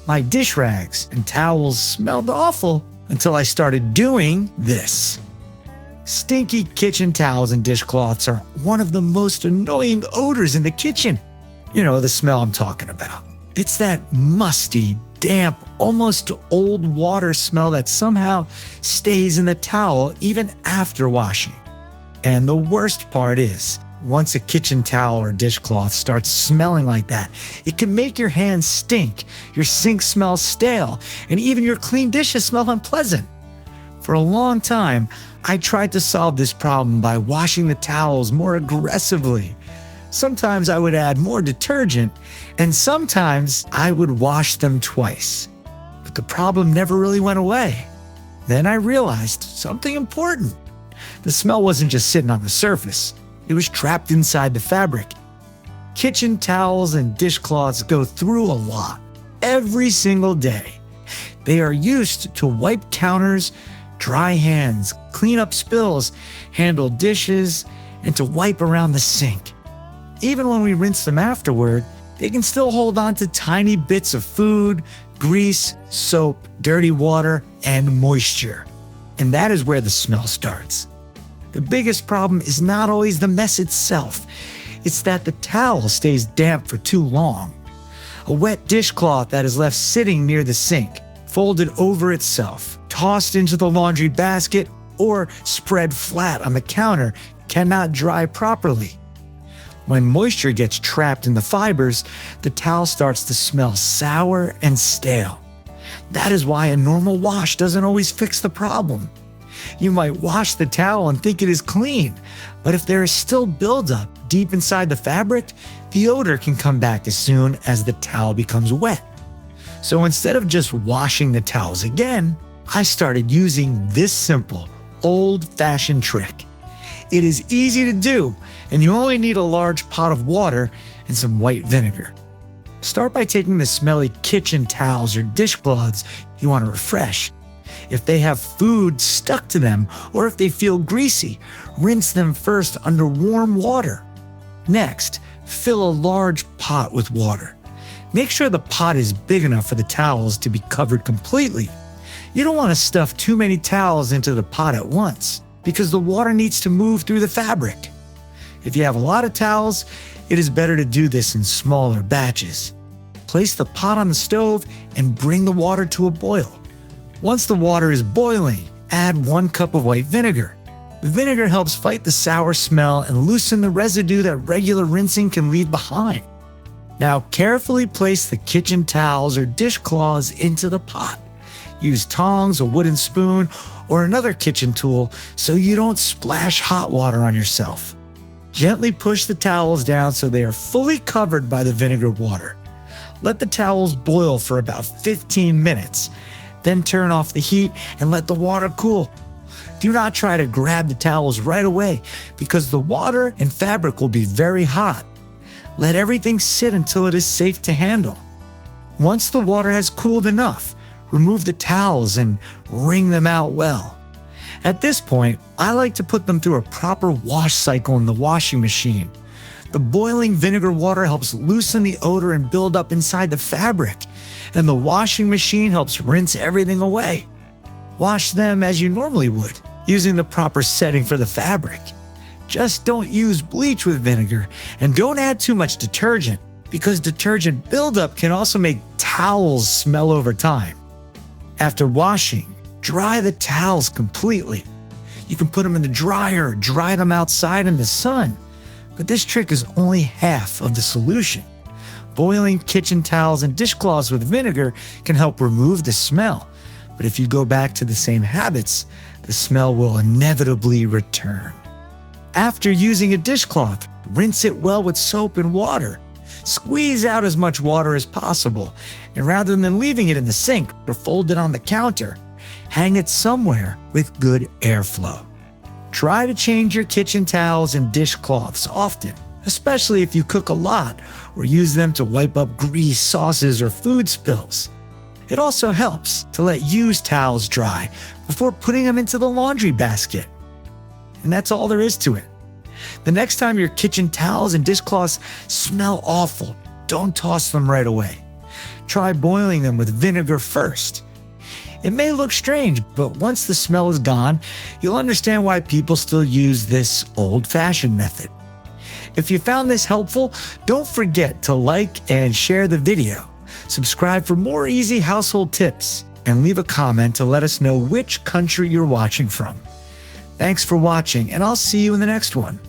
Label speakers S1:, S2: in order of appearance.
S1: My dish rags and towels smelled awful until I started doing this. Stinky kitchen towels and dishcloths are one of the most annoying odors in the kitchen. You know, the smell I'm talking about. It's that musty, damp, almost old water smell that somehow stays in the towel even after washing. And the worst part is, once a kitchen towel or dishcloth starts smelling like that, it can make your hands stink, your sink smell stale, and even your clean dishes smell unpleasant. For a long time, I tried to solve this problem by washing the towels more aggressively. Sometimes I would add more detergent, and sometimes I would wash them twice. But the problem never really went away. Then I realized something important. The smell wasn't just sitting on the surface. It was trapped inside the fabric. Kitchen towels and dishcloths go through a lot, every single day. They are used to wipe counters, dry hands, clean up spills, handle dishes, and to wipe around the sink. Even when we rinse them afterward, they can still hold on to tiny bits of food, grease, soap, dirty water, and moisture. And that is where the smell starts. The biggest problem is not always the mess itself. It's that the towel stays damp for too long. A wet dishcloth that is left sitting near the sink, folded over itself, tossed into the laundry basket, or spread flat on the counter cannot dry properly. When moisture gets trapped in the fibers, the towel starts to smell sour and stale. That is why a normal wash doesn't always fix the problem. You might wash the towel and think it is clean, but if there is still buildup deep inside the fabric, the odor can come back as soon as the towel becomes wet. So instead of just washing the towels again, I started using this simple, old-fashioned trick. It is easy to do, and you only need a large pot of water and some white vinegar. Start by taking the smelly kitchen towels or dishcloths you want to refresh. If they have food stuck to them or if they feel greasy, rinse them first under warm water. Next, fill a large pot with water. Make sure the pot is big enough for the towels to be covered completely. You don't want to stuff too many towels into the pot at once because the water needs to move through the fabric. If you have a lot of towels, it is better to do this in smaller batches. Place the pot on the stove and bring the water to a boil. Once the water is boiling, add 1 cup of white vinegar. The vinegar helps fight the sour smell and loosen the residue that regular rinsing can leave behind. Now carefully place the kitchen towels or dishcloths into the pot. Use tongs, a wooden spoon, or another kitchen tool so you don't splash hot water on yourself. Gently push the towels down so they are fully covered by the vinegar water. Let the towels boil for about 15 minutes. Then turn off the heat and let the water cool. Do not try to grab the towels right away because the water and fabric will be very hot. Let everything sit until it is safe to handle. Once the water has cooled enough, remove the towels and wring them out well. At this point, I like to put them through a proper wash cycle in the washing machine. The boiling vinegar water helps loosen the odor and build up inside the fabric, and the washing machine helps rinse everything away. Wash them as you normally would, using the proper setting for the fabric. Just don't use bleach with vinegar, and don't add too much detergent, because detergent buildup can also make towels smell over time. After washing, dry the towels completely. You can put them in the dryer or dry them outside in the sun. But this trick is only half of the solution. Boiling kitchen towels and dishcloths with vinegar can help remove the smell. But if you go back to the same habits, the smell will inevitably return. After using a dishcloth, rinse it well with soap and water. Squeeze out as much water as possible, and rather than leaving it in the sink or fold it on the counter, hang it somewhere with good airflow. Try to change your kitchen towels and dishcloths often, especially if you cook a lot or use them to wipe up grease, sauces, or food spills. It also helps to let used towels dry before putting them into the laundry basket. And that's all there is to it. The next time your kitchen towels and dishcloths smell awful, don't toss them right away. try boiling them with vinegar first. It may look strange, but once the smell is gone, you'll understand why people still use this old-fashioned method. If you found this helpful, don't forget to like and share the video. Subscribe for more easy household tips, and leave a comment to let us know which country you're watching from. Thanks for watching, and I'll see you in the next one.